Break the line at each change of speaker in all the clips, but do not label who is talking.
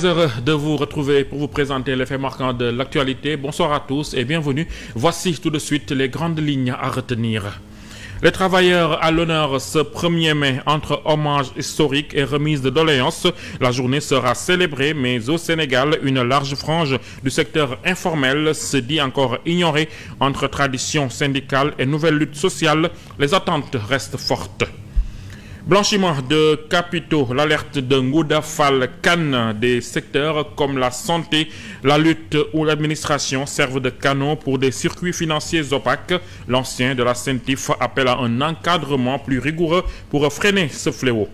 Heureux de vous retrouver pour vous présenter les faits marquants de l'actualité. Bonsoir à tous et bienvenue. Voici tout de suite les grandes lignes à retenir. Les travailleurs à l'honneur ce 1er mai entre hommage historique et remise de doléances. La journée sera célébrée, mais au Sénégal, une large frange du secteur informel se dit encore ignorée entre tradition syndicale et nouvelle lutte sociale. Les attentes restent fortes. Blanchiment de capitaux, l'alerte de Ngouda Fall Kane des secteurs comme la santé, la lutte ou l'administration servent de canaux pour des circuits financiers opaques. L'ancien de la CENTIF appelle à un encadrement plus rigoureux pour freiner ce fléau.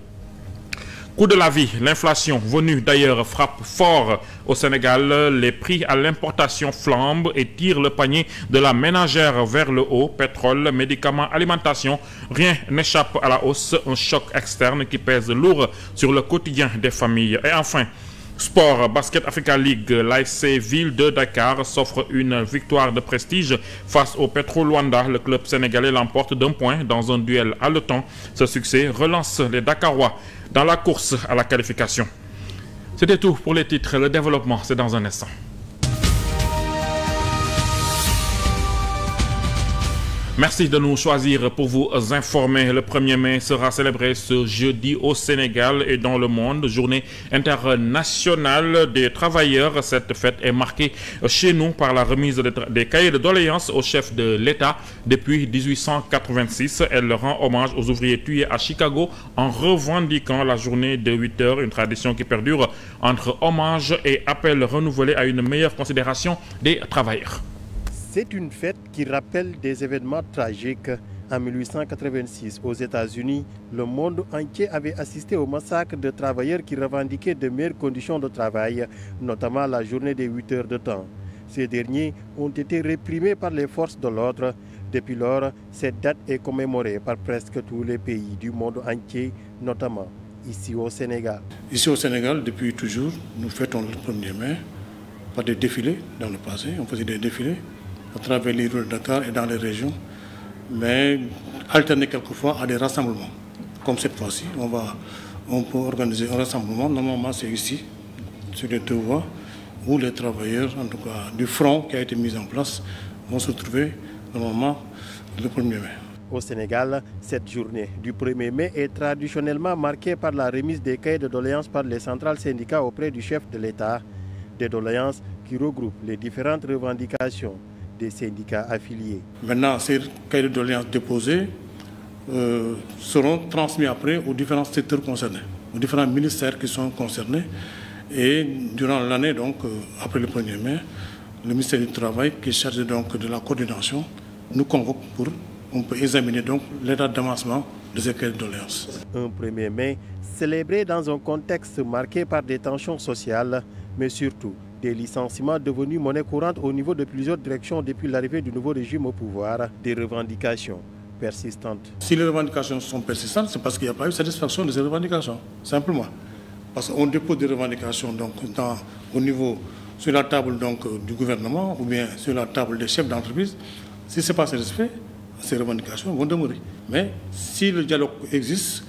Coût de la vie, l'inflation venue d'ailleurs frappe fort au Sénégal. Les prix à l'importation flambent et tirent le panier de la ménagère vers le haut. Pétrole, médicaments, alimentation, rien n'échappe à la hausse. Un choc externe qui pèse lourd sur le quotidien des familles. Et enfin, sport, Basket Africa League, l'ASC Ville de Dakar s'offre une victoire de prestige face au Petro Luanda. Le club sénégalais l'emporte d'un point dans un duel haletant. Ce succès relance les Dakarois dans la course à la qualification. C'était tout pour les titres. Le développement, c'est dans un instant. Merci de nous choisir pour vous informer. Le 1er mai sera célébré ce jeudi au Sénégal et dans le monde, journée internationale des travailleurs. Cette fête est marquée chez nous par la remise des cahiers de doléances au chef de l'État depuis 1886. Elle rend hommage aux ouvriers tués à Chicago en revendiquant la journée de 8 heures, une tradition qui perdure entre hommage et appel renouvelé à une meilleure considération des travailleurs.
C'est une fête qui rappelle des événements tragiques. En 1886, aux États-Unis, le monde entier avait assisté au massacre de travailleurs qui revendiquaient de meilleures conditions de travail, notamment la journée des 8 heures de temps. Ces derniers ont été réprimés par les forces de l'ordre. Depuis lors, cette date est commémorée par presque tous les pays du monde entier, notamment ici au Sénégal.
Ici au Sénégal, depuis toujours, nous fêtons le 1er mai par des défilés dans le passé. On faisait des défilés à travers les rues de Dakar et dans les régions, mais alterner quelquefois à des rassemblements. Comme cette fois-ci, on peut organiser un rassemblement. Normalement, c'est ici, sur les deux voies, où les travailleurs, en tout cas du front qui a été mis en place, vont se trouver normalement le 1er mai.
Au Sénégal, cette journée du 1er mai est traditionnellement marquée par la remise des cahiers de doléances par les centrales syndicats auprès du chef de l'État. Des doléances qui regroupent les différentes revendications des syndicats affiliés.
Maintenant, ces cahiers de doléances déposés seront transmis après aux différents secteurs concernés, aux différents ministères qui sont concernés. Et durant l'année, donc, après le 1er mai, le ministère du Travail, qui est chargé donc de la coordination, nous convoque pour qu'on peut examiner donc l'état d'avancement de ces cahiers de doléances.
Un 1er mai célébré dans un contexte marqué par des tensions sociales, mais surtout des licenciements devenus monnaie courante au niveau de plusieurs directions depuis l'arrivée du nouveau régime au pouvoir, des revendications persistantes.
Si les revendications sont persistantes, c'est parce qu'il n'y a pas eu satisfaction de ces revendications, simplement. Parce qu'on dépose des revendications donc, au niveau, sur la table donc, du gouvernement ou bien sur la table des chefs d'entreprise. Si ce n'est pas satisfait, ces revendications vont demeurer. Mais si le dialogue existe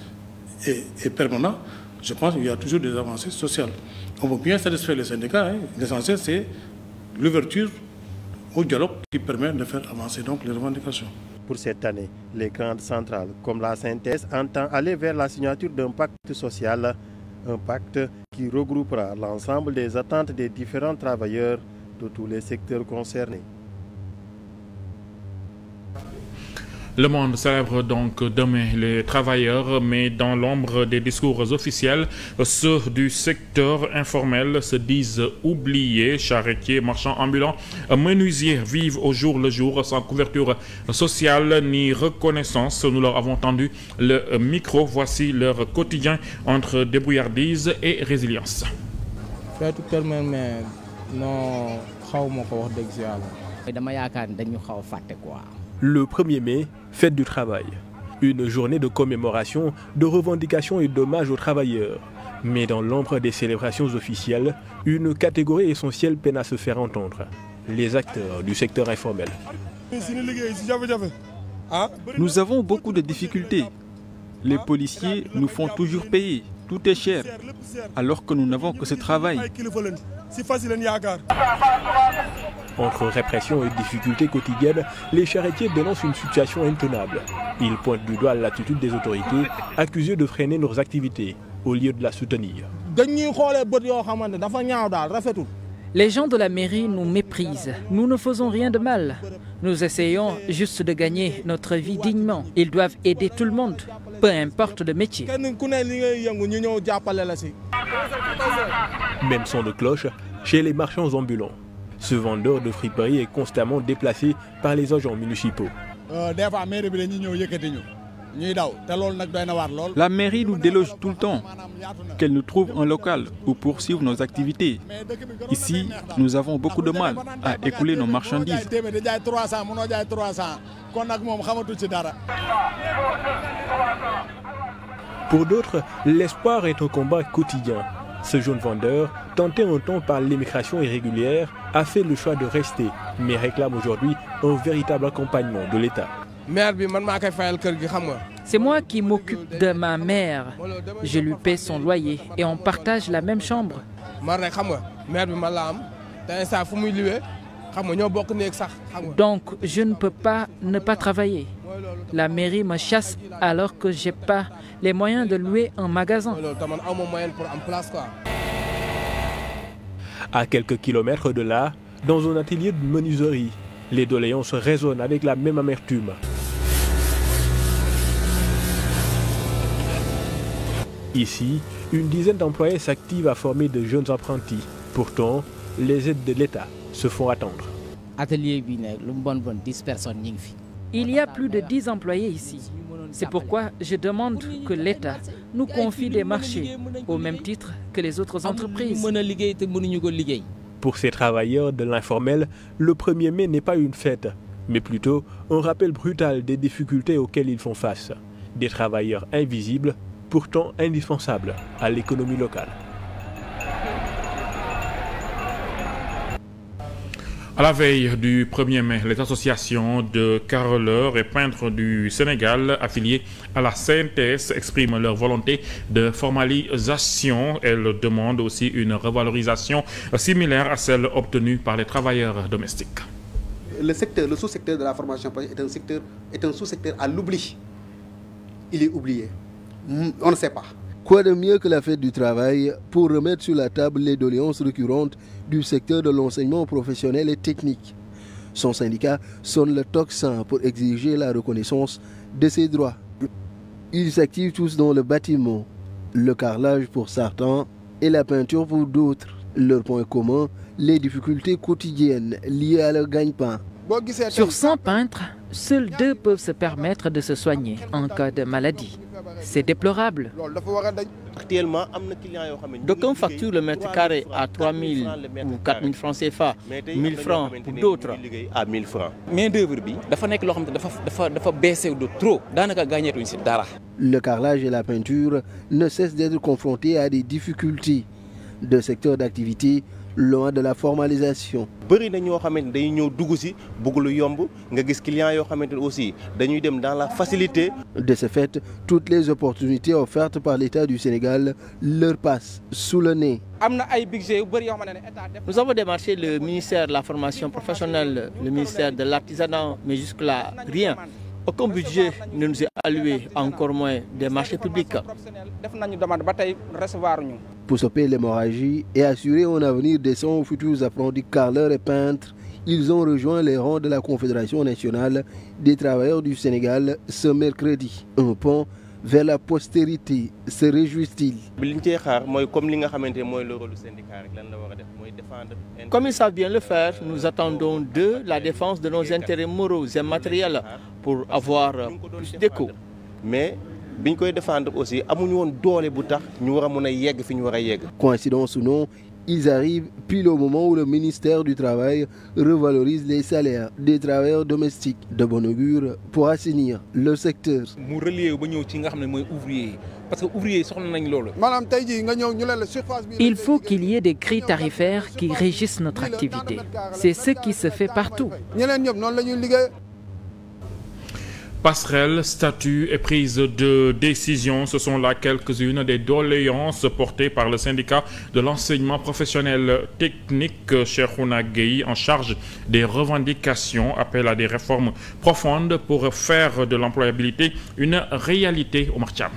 et est permanent, je pense qu'il y a toujours des avancées sociales. On veut bien satisfaire les syndicats. Hein. L'essentiel, c'est l'ouverture au dialogue qui permet de faire avancer donc les revendications.
Pour cette année, les grandes centrales, comme la synthèse, entend aller vers la signature d'un pacte social, un pacte qui regroupera l'ensemble des attentes des différents travailleurs de tous les secteurs concernés.
Le monde célèbre donc demain les travailleurs, mais dans l'ombre des discours officiels, ceux du secteur informel se disent oubliés. Charretiers, marchands ambulants, menuisiers vivent au jour le jour sans couverture sociale ni reconnaissance. Nous leur avons tendu le micro. Voici leur quotidien entre débrouillardise et résilience.
Le 1er mai, fête du travail. Une journée de commémoration, de revendication et d'hommage aux travailleurs. Mais dans l'ombre des célébrations officielles, une catégorie essentielle peine à se faire entendre. Les acteurs du secteur informel.
Nous avons beaucoup de difficultés. Les policiers nous font toujours payer. Tout est cher, alors que nous n'avons que ce travail.
Entre répression et difficultés quotidiennes, les charretiers dénoncent une situation intenable. Ils pointent du doigt l'attitude des autorités, accusées de freiner leurs activités, au lieu de la soutenir.
Les gens de la mairie nous méprisent. Nous ne faisons rien de mal. Nous essayons juste de gagner notre vie dignement. Ils doivent aider tout le monde, peu importe le métier.
Même son de cloche chez les marchands ambulants. Ce vendeur de friperie est constamment déplacé par les agents municipaux.
La mairie nous déloge tout le temps, qu'elle nous trouve un local où poursuivre nos activités. Ici, nous avons beaucoup de mal à écouler nos marchandises.
Pour d'autres, l'espoir est un combat quotidien. Ce jeune vendeur, tenté un temps par l'immigration irrégulière, a fait le choix de rester, mais réclame aujourd'hui un véritable accompagnement de l'État.
C'est moi qui m'occupe de ma mère. Je lui paie son loyer et on partage la même chambre. Donc je ne peux pas ne pas travailler. La mairie me chasse alors que je n'ai pas les moyens de louer un magasin.
À quelques kilomètres de là, dans un atelier de menuiserie, les doléances résonnent avec la même amertume. Ici, une dizaine d'employés s'activent à former de jeunes apprentis. Pourtant, les aides de l'État se font attendre.
Il y a plus de 10 employés ici. C'est pourquoi je demande que l'État nous confie des marchés, au même titre que les autres entreprises.
Pour ces travailleurs de l'informel, le 1er mai n'est pas une fête, mais plutôt un rappel brutal des difficultés auxquelles ils font face. Des travailleurs invisibles, pourtant indispensables à l'économie locale.
À la veille du 1er mai, les associations de carreleurs et peintres du Sénégal affiliées à la CNTS expriment leur volonté de formalisation. Elles demandent aussi une revalorisation similaire à celle obtenue par les travailleurs domestiques.
Le sous-secteur de la formation est un sous-secteur à l'oubli. Il est oublié. On ne sait pas.
Quoi de mieux que la fête du travail pour remettre sur la table les doléances récurrentes du secteur de l'enseignement professionnel et technique. Son syndicat sonne le tocsin pour exiger la reconnaissance de ses droits. Ils s'activent tous dans le bâtiment, le carrelage pour certains et la peinture pour d'autres. Leur point commun, les difficultés quotidiennes liées à leur gagne-pain.
Sur 100 peintres, seuls 2 peuvent se permettre de se soigner en cas de maladie. C'est déplorable.
Actuellement, d'aucuns facturent le mètre carré à 3 000 ou 4 000 francs CFA, 1 000 francs pour d'autres.
À 1 000 francs.
Le carrelage et la peinture ne cessent d'être confrontés à des difficultés de secteur d'activité loin de la formalisation.
Dans la facilité.
De ce fait, toutes les opportunités offertes par l'État du Sénégal leur passent sous le nez.
Nous avons démarché le ministère de la formation professionnelle, le ministère de l'artisanat, mais jusque-là, rien. Aucun budget ne nous est alloué, encore moins des marchés publics.
Pour stopper l'hémorragie et assurer un avenir décent aux futurs apprentis carreleurs et peintres, ils ont rejoint les rangs de la Confédération nationale des travailleurs du Sénégal ce mercredi. Un pont vers la postérité, se réjouissent-ils.
Comme ils savent bien le faire, nous attendons d'eux la défense de nos intérêts moraux et matériels pour avoir plus d'écho.
Mais
coïncidence ou non, ils arrivent pile au moment où le ministère du Travail revalorise les salaires des travailleurs domestiques, de bon augure pour assainir le secteur.
Il faut qu'il y ait des grilles tarifaires qui régissent notre activité. C'est ce qui se fait partout.
Passerelle, statut et prise de décision, ce sont là quelques-unes des doléances portées par le syndicat de l'enseignement professionnel technique. Cheikhouna Gueye, en charge des revendications, appelle à des réformes profondes pour faire de l'employabilité une réalité au Martiam.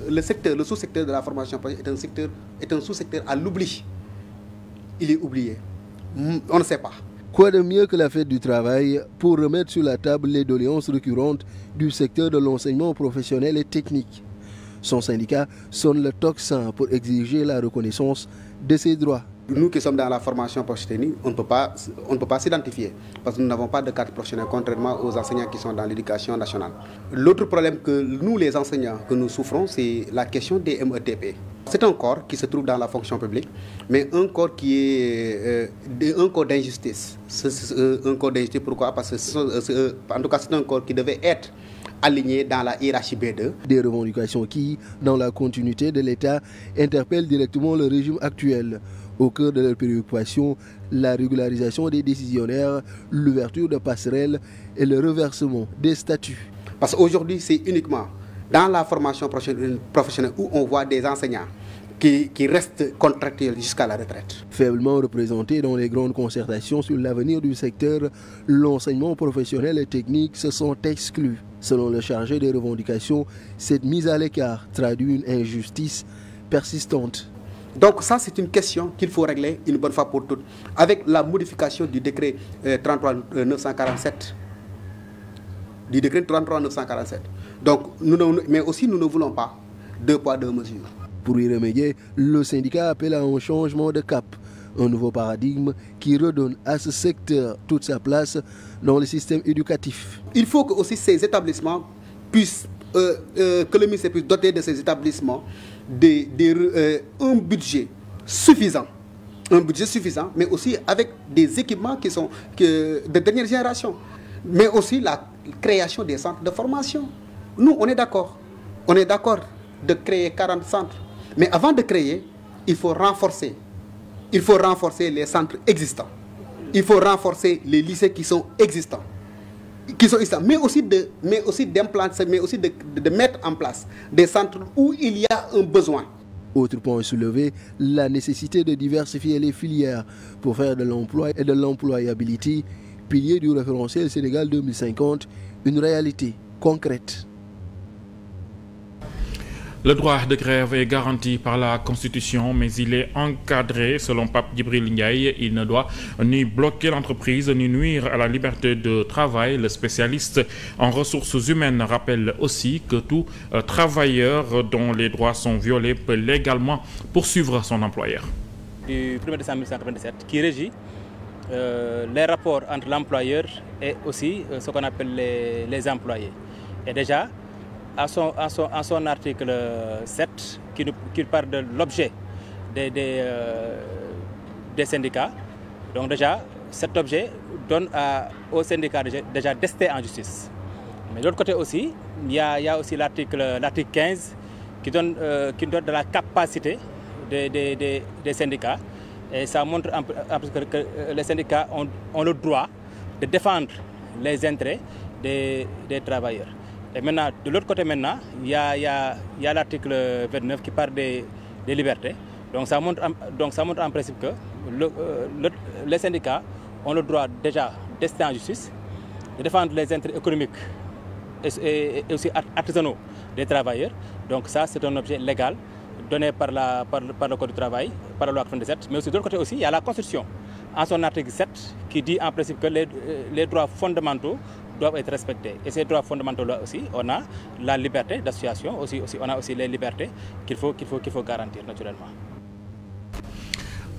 Le sous-secteur de la formation est un sous-secteur à l'oubli. Il est oublié. On ne sait pas.
Quoi de mieux que la fête du travail pour remettre sur la table les doléances récurrentes du secteur de l'enseignement professionnel et technique. Son syndicat sonne le tocsin pour exiger la reconnaissance de ses droits.
Nous qui sommes dans la formation professionnelle, on ne peut pas s'identifier parce que nous n'avons pas de carte professionnelle, contrairement aux enseignants qui sont dans l'éducation nationale. L'autre problème que nous, les enseignants, que nous souffrons, c'est la question des METP. C'est un corps qui se trouve dans la fonction publique, mais un corps qui est un corps d'injustice. Un corps d'injustice, pourquoi? Parce que, en tout cas, c'est un corps qui devait être aligné dans la hiérarchie B2.
Des revendications qui, dans la continuité de l'État, interpellent directement le régime actuel. Au cœur de leurs préoccupations, la régularisation des décisionnaires, l'ouverture de passerelles et le reversement des statuts.
Parce qu'aujourd'hui, c'est uniquement dans la formation professionnelle où on voit des enseignants qui restent contractuels jusqu'à la retraite.
Faiblement représentés dans les grandes concertations sur l'avenir du secteur, l'enseignement professionnel et technique se sont exclus. Selon le chargé des revendications, cette mise à l'écart traduit une injustice persistante.
Donc ça, c'est une question qu'il faut régler une bonne fois pour toutes, avec la modification du décret 33-947. Du décret 33-947. Donc, mais aussi, nous ne voulons pas deux poids, deux mesures.
Pour y remédier, le syndicat appelle à un changement de cap, un nouveau paradigme qui redonne à ce secteur toute sa place dans le système éducatif.
Il faut que aussi ces établissements puissent, que le ministère puisse doter de ces établissements un budget suffisant, mais aussi avec des équipements qui sont de dernière génération, mais aussi la création des centres de formation. Nous, on est d'accord de créer 40 centres, mais avant de créer, il faut renforcer les centres existants, il faut renforcer les lycées qui sont existants, mais aussi d'implanter, mais aussi de mettre en place des centres où il y a un besoin.
Autre point soulevé, la nécessité de diversifier les filières pour faire de l'emploi et de l'employabilité, pilier du référentiel Sénégal 2050, une réalité concrète.
Le droit de grève est garanti par la Constitution, mais il est encadré, selon Pape Djibril Ndiaye. Il ne doit ni bloquer l'entreprise, ni nuire à la liberté de travail. Le spécialiste en ressources humaines rappelle aussi que tout travailleur dont les droits sont violés peut légalement poursuivre son employeur.
Du 1er décembre 1997, qui régit les rapports entre l'employeur et aussi ce qu'on appelle les employés. Et déjà, à son article 7, qui parle de l'objet des syndicats, donc déjà, cet objet donne aux syndicats déjà d'ester en justice. Mais de l'autre côté aussi, il y a aussi l'article 15 qui donne de la capacité des syndicats. Et ça montre que les syndicats ont le droit de défendre les intérêts des travailleurs. Et maintenant, de l'autre côté, il y a l'article 29 qui parle des libertés. Donc ça montre en principe que les syndicats ont le droit déjà d'ester en justice, de défendre les intérêts économiques et aussi artisanaux des travailleurs. Donc ça, c'est un objet légal donné par le Code du travail, par la loi 97. Mais aussi de l'autre côté aussi, il y a la Constitution, en son article 7, qui dit en principe que les droits fondamentaux doivent être respectés. Et ces droits fondamentaux là aussi, on a la liberté d'association, on a aussi les libertés qu'il faut garantir naturellement.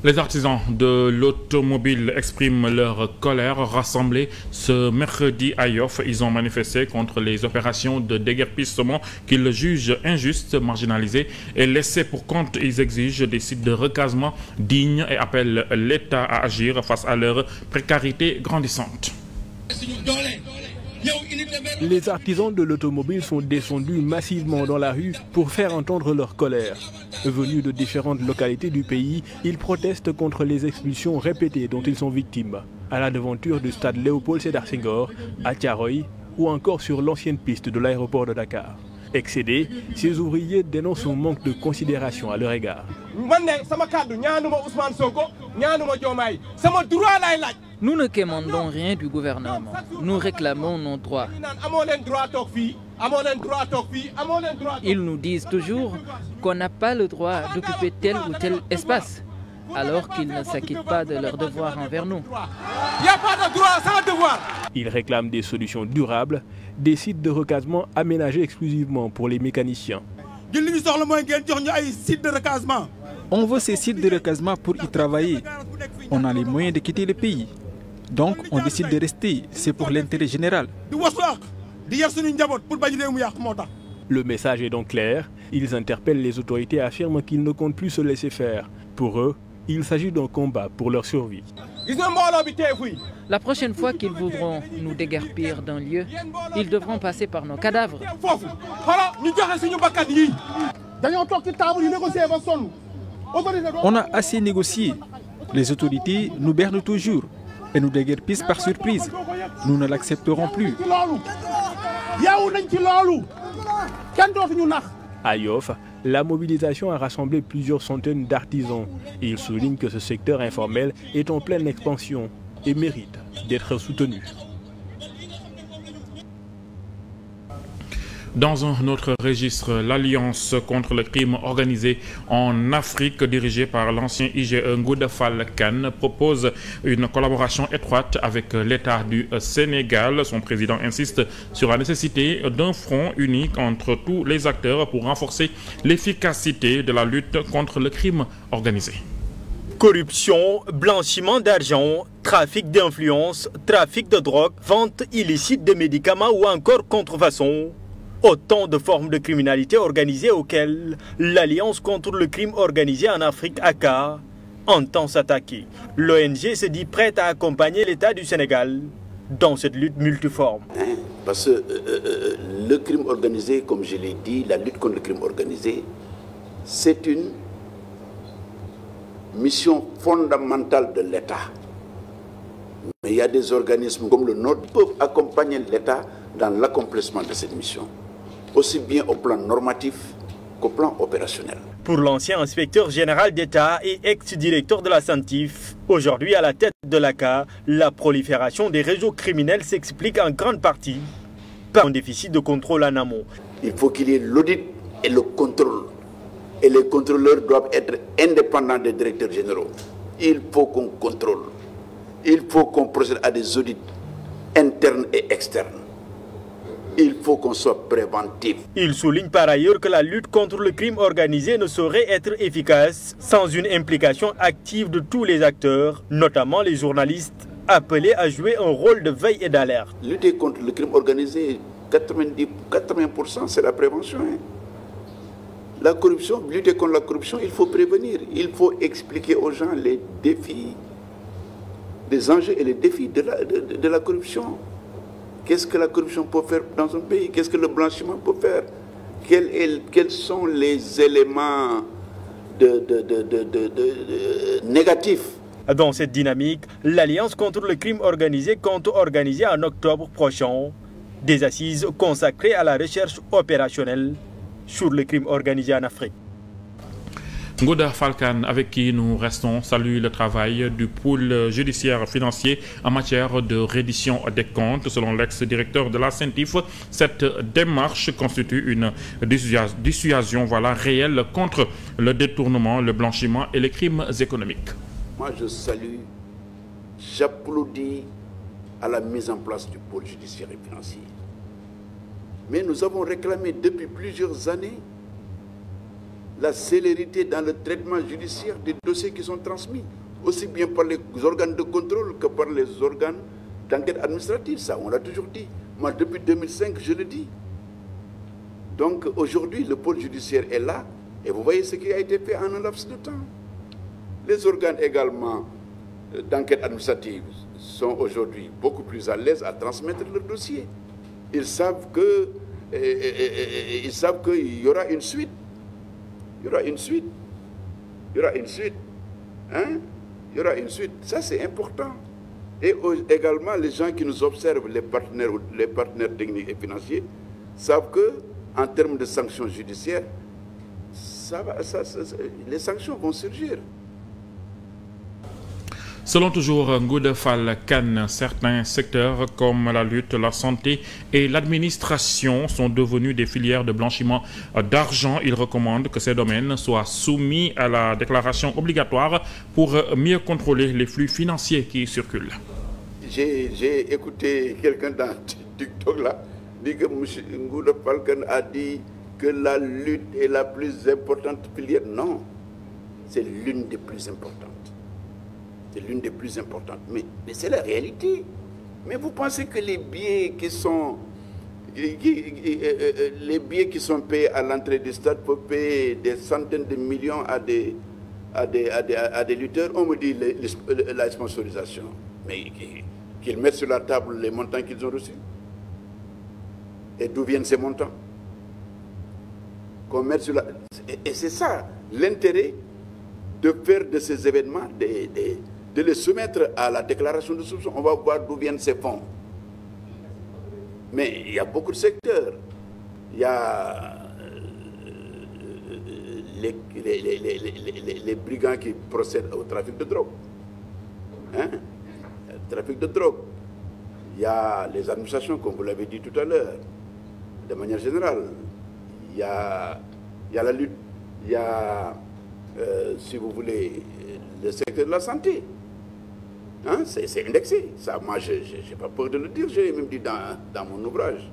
Les artisans de l'automobile expriment leur colère. Rassemblés ce mercredi à Yoff, ils ont manifesté contre les opérations de déguerpissement qu'ils jugent injustes, marginalisées et laissées pour compte. Ils exigent des sites de recasement dignes et appellent l'État à agir face à leur précarité grandissante.
Les artisans de l'automobile sont descendus massivement dans la rue pour faire entendre leur colère. Venus de différentes localités du pays, ils protestent contre les expulsions répétées dont ils sont victimes. À la devanture du stade Léopold Sédar Senghor, à Thiaroye ou encore sur l'ancienne piste de l'aéroport de Dakar. Excédés, ces ouvriers dénoncent un manque de considération à leur égard.
Nous ne quémandons rien du gouvernement. Nous réclamons nos droits. Ils nous disent toujours qu'on n'a pas le droit d'occuper tel ou tel espace, alors qu'ils ne s'acquittent pas de leurs devoirs envers nous.
Il n'y a pas de droit sans devoir.
Ils réclament des solutions durables, des sites de recasement aménagés exclusivement pour les mécaniciens.
On veut ces sites de recasement pour y travailler. On a les moyens de quitter le pays. Donc on décide de rester. C'est pour l'intérêt général.
Le message est donc clair. Ils interpellent les autorités et affirment qu'ils ne comptent plus se laisser faire. Pour eux, il s'agit d'un combat pour leur survie.
La prochaine fois qu'ils voudront nous déguerpir d'un lieu, ils devront passer par nos cadavres.
On a assez négocié. Les autorités nous bernent toujours et nous déguerpissent par surprise. Nous ne l'accepterons plus.
À Yoff, la mobilisation a rassemblé plusieurs centaines d'artisans. Il souligne que ce secteur informel est en pleine expansion et mérite d'être soutenu.
Dans un autre registre, l'Alliance contre le crime organisé en Afrique, dirigée par l'ancien IGE Ngouda Fall Kane, propose une collaboration étroite avec l'État du Sénégal. Son président insiste sur la nécessité d'un front unique entre tous les acteurs pour renforcer l'efficacité de la lutte contre le crime organisé.
Corruption, blanchiment d'argent, trafic d'influence, trafic de drogue, vente illicite de médicaments ou encore contrefaçon. Autant de formes de criminalité organisée auxquelles l'Alliance contre le crime organisé en Afrique, ACA, entend s'attaquer. L'ONG se dit prête à accompagner l'État du Sénégal dans cette lutte multiforme.
Parce que le crime organisé, comme je l'ai dit, la lutte contre le crime organisé, c'est une mission fondamentale de l'État. Mais il y a des organismes comme le nôtre qui peuvent accompagner l'État dans l'accomplissement de cette mission, aussi bien au plan normatif qu'au plan opérationnel.
Pour l'ancien inspecteur général d'État et ex-directeur de la SANTIF, aujourd'hui à la tête de l'ACA, la prolifération des réseaux criminels s'explique en grande partie par un déficit de contrôle en amont.
Il faut qu'il y ait l'audit et le contrôle. Et les contrôleurs doivent être indépendants des directeurs généraux. Il faut qu'on contrôle. Il faut qu'on procède à des audits internes et externes. Il faut qu'on soit préventif.
Il souligne par ailleurs que la lutte contre le crime organisé ne saurait être efficace sans une implication active de tous les acteurs, notamment les journalistes, appelés à jouer un rôle de veille et d'alerte.
Lutter contre le crime organisé, 80% c'est la prévention. La corruption, lutter contre la corruption, il faut prévenir. Il faut expliquer aux gens les défis, les enjeux et les défis de la corruption. Qu'est-ce que la corruption peut faire dans un pays? Qu'est-ce que le blanchiment peut faire? Quels sont les éléments négatifs?
Dans cette dynamique, l'Alliance contre le crime organisé compte organiser en octobre prochain des assises consacrées à la recherche opérationnelle sur le crime organisé en Afrique.
Ngouda Fall Kane, avec qui nous restons, salue le travail du pôle judiciaire financier en matière de reddition des comptes. Selon l'ex-directeur de la SANTIF, cette démarche constitue une dissuasion réelle contre le détournement, le blanchiment et les crimes économiques.
Moi, je salue, j'applaudis à la mise en place du pôle judiciaire et financier. Mais nous avons réclamé depuis plusieurs années la célérité dans le traitement judiciaire des dossiers qui sont transmis, aussi bien par les organes de contrôle que par les organes d'enquête administrative. Ça, on l'a toujours dit. Moi, depuis 2005, je le dis. Donc, aujourd'hui, le pôle judiciaire est là, et vous voyez ce qui a été fait en un laps de temps. Les organes également d'enquête administrative sont aujourd'hui beaucoup plus à l'aise à transmettre leurs dossiers. Ils savent qu'il y aura une suite. Il y aura une suite. Il y aura une suite. Il y aura une suite. Ça, c'est important. Et également, les gens qui nous observent, les partenaires techniques et financiers, savent qu'en termes de sanctions judiciaires, les sanctions vont surgir.
Selon toujours Ngouda Fall Kane, certains secteurs comme la lutte, la santé et l'administration sont devenus des filières de blanchiment d'argent. Il recommande que ces domaines soient soumis à la déclaration obligatoire pour mieux contrôler les flux financiers qui circulent.
J'ai écouté quelqu'un dans TikTok là, dit que M. Ngouda Fall Kane a dit que la lutte est la plus importante filière. Non, c'est l'une des plus importantes. C'est l'une des plus importantes. Mais c'est la réalité. Mais vous pensez que les billets qui sont payés à l'entrée du stade peuvent payer des centaines de millions à des lutteurs? On me dit la sponsorisation. Mais qu'ils mettent sur la table les montants qu'ils ont reçus. Et d'où viennent ces montants? Qu'on mette sur la... Et c'est ça l'intérêt de faire de ces événements, de les soumettre à la déclaration de soupçon. On va voir d'où viennent ces fonds. Mais il y a beaucoup de secteurs. Il y a les brigands qui procèdent au trafic de drogue. Hein? Le trafic de drogue. Il y a les administrations, comme vous l'avez dit tout à l'heure, de manière générale. Il y a la lutte, il y a, si vous voulez, le secteur de la santé. Hein? C'est indexé. Ça, moi, je n'ai pas peur de le dire, je l'ai même dit dans mon ouvrage.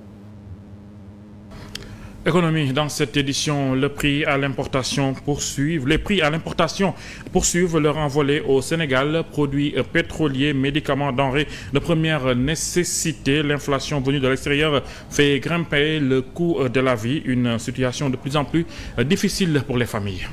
Économie, dans cette édition, les prix à l'importation poursuivent leur envolée au Sénégal. Produits pétroliers, médicaments, denrées de première nécessité. L'inflation venue de l'extérieur fait grimper le coût de la vie. Une situation de plus en plus difficile pour les familles.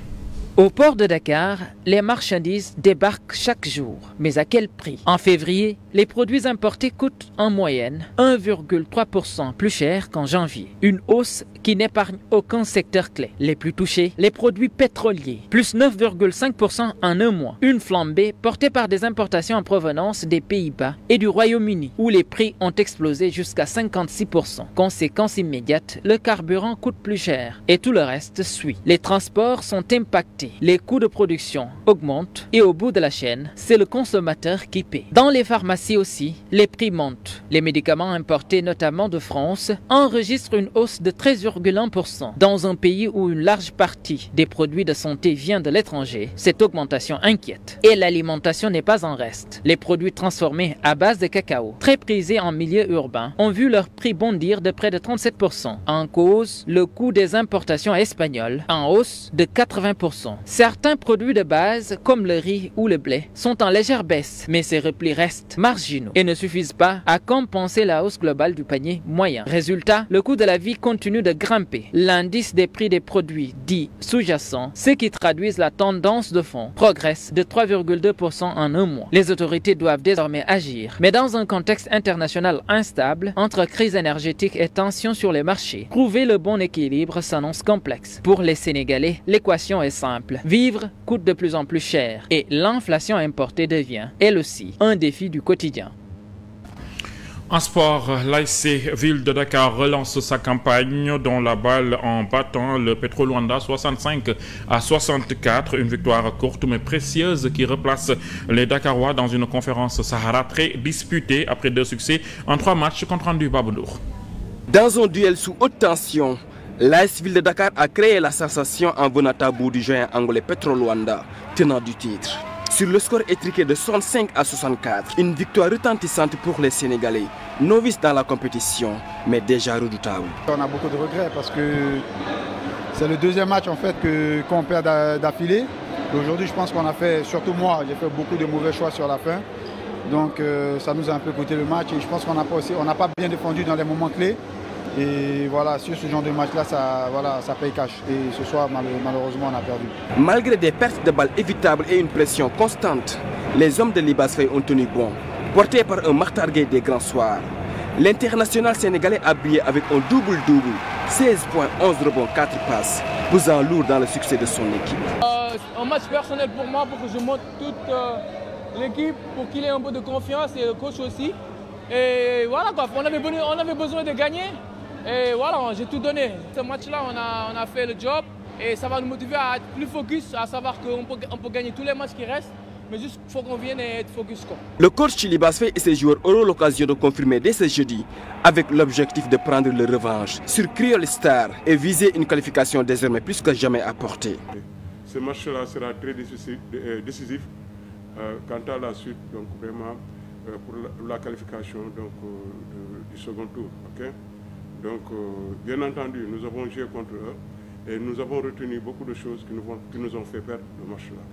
Au port de Dakar, les marchandises débarquent chaque jour. Mais à quel prix? En février, les produits importés coûtent en moyenne 1,3% plus cher qu'en janvier. Une hausse qui n'épargne aucun secteur clé. Les plus touchés, les produits pétroliers, plus 9,5% en un mois. Une flambée portée par des importations en provenance des Pays-Bas et du Royaume-Uni, où les prix ont explosé jusqu'à 56%. Conséquence immédiate, le carburant coûte plus cher et tout le reste suit. Les transports sont impactés. Les coûts de production augmentent et au bout de la chaîne, c'est le consommateur qui paie. Dans les pharmacies aussi, les prix montent. Les médicaments importés notamment de France enregistrent une hausse de 13,1%. Dans un pays où une large partie des produits de santé vient de l'étranger, cette augmentation inquiète. Et l'alimentation n'est pas en reste. Les produits transformés à base de cacao, très prisés en milieu urbain, ont vu leur prix bondir de près de 37%. En cause, le coût des importations espagnoles, en hausse de 80%. Certains produits de base, comme le riz ou le blé, sont en légère baisse, mais ces replis restent marginaux et ne suffisent pas à compenser la hausse globale du panier moyen. Résultat, le coût de la vie continue de grimper. L'indice des prix des produits dits sous-jacents, ceux qui traduisent la tendance de fond, progresse de 3,2% en un mois. Les autorités doivent désormais agir, mais dans un contexte international instable, entre crise énergétique et tensions sur les marchés, trouver le bon équilibre s'annonce complexe. Pour les Sénégalais, l'équation est simple. Vivre coûte de plus en plus cher et l'inflation importée devient, elle aussi, un défi du quotidien.
En sport, l'ASC Ville de Dakar relance sa campagne dans la balle en battant le Petro Luanda 65-64. Une victoire courte mais précieuse qui replace les Dakarois dans une conférence Sahara très disputée après 2 succès en 3 matchs contre Andu Baboudour.
Dans un duel sous haute tension, l'AS Ville de Dakar a créé la sensation en venant à bout du géant angolais Petro Luanda, tenant du titre. Sur le score étriqué de 65-64, une victoire retentissante pour les Sénégalais, novices dans la compétition, mais déjà redoutables.
On a beaucoup de regrets parce que c'est le 2e match en fait qu'on perd d'affilée. Aujourd'hui, je pense qu'on a fait, surtout moi, j'ai fait beaucoup de mauvais choix sur la fin. Donc ça nous a un peu coûté le match et je pense qu'on n'a pas bien défendu dans les moments clés. Et voilà, sur ce genre de match-là, ça paye cash. Et ce soir, malheureusement, on a perdu.
Malgré des pertes de balles évitables et une pression constante, les hommes de Libas ont tenu bon, portés par un Martarguet des grands soirs. L'international sénégalais a brillé avec un double-double, 16 points, 11 rebonds, 4 passes, pesant lourd dans le succès de son équipe.
Un match personnel pour moi, pour que je montre toute l'équipe pour qu'il ait un peu de confiance et le coach aussi. Et voilà quoi, on avait besoin de gagner. Et voilà, j'ai tout donné. Ce match-là, on a fait le job et ça va nous motiver à être plus focus, à savoir qu'on peut gagner tous les matchs qui restent. Mais juste, il faut qu'on vienne et être focus. Quoi.
Le coach Chili Basfé et ses joueurs auront l'occasion de confirmer dès ce jeudi avec l'objectif de prendre le revanche sur Creole Star et viser une qualification désormais plus que jamais à portée.
Ce match-là sera très décisif quant à la suite, donc vraiment pour la qualification donc, du second tour. Okay? Donc, bien entendu, nous avons joué contre eux et nous avons retenu beaucoup de choses qui nous ont fait perdre le match-là.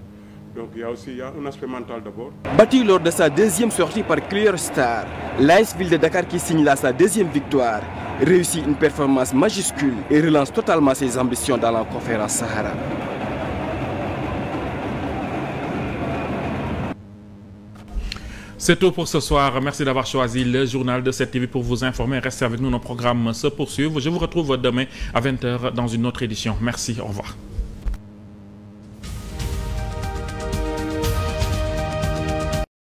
Donc il y a un aspect mental d'abord.
Battu lors de sa deuxième sortie par Clear Star, l'AS Ville de Dakar qui signe là sa deuxième victoire, réussit une performance majuscule et relance totalement ses ambitions dans la conférence Sahara.
C'est tout pour ce soir. Merci d'avoir choisi le journal de 7TV pour vous informer. Restez avec nous, nos programmes se poursuivent. Je vous retrouve demain à 20h dans une autre édition. Merci, au revoir.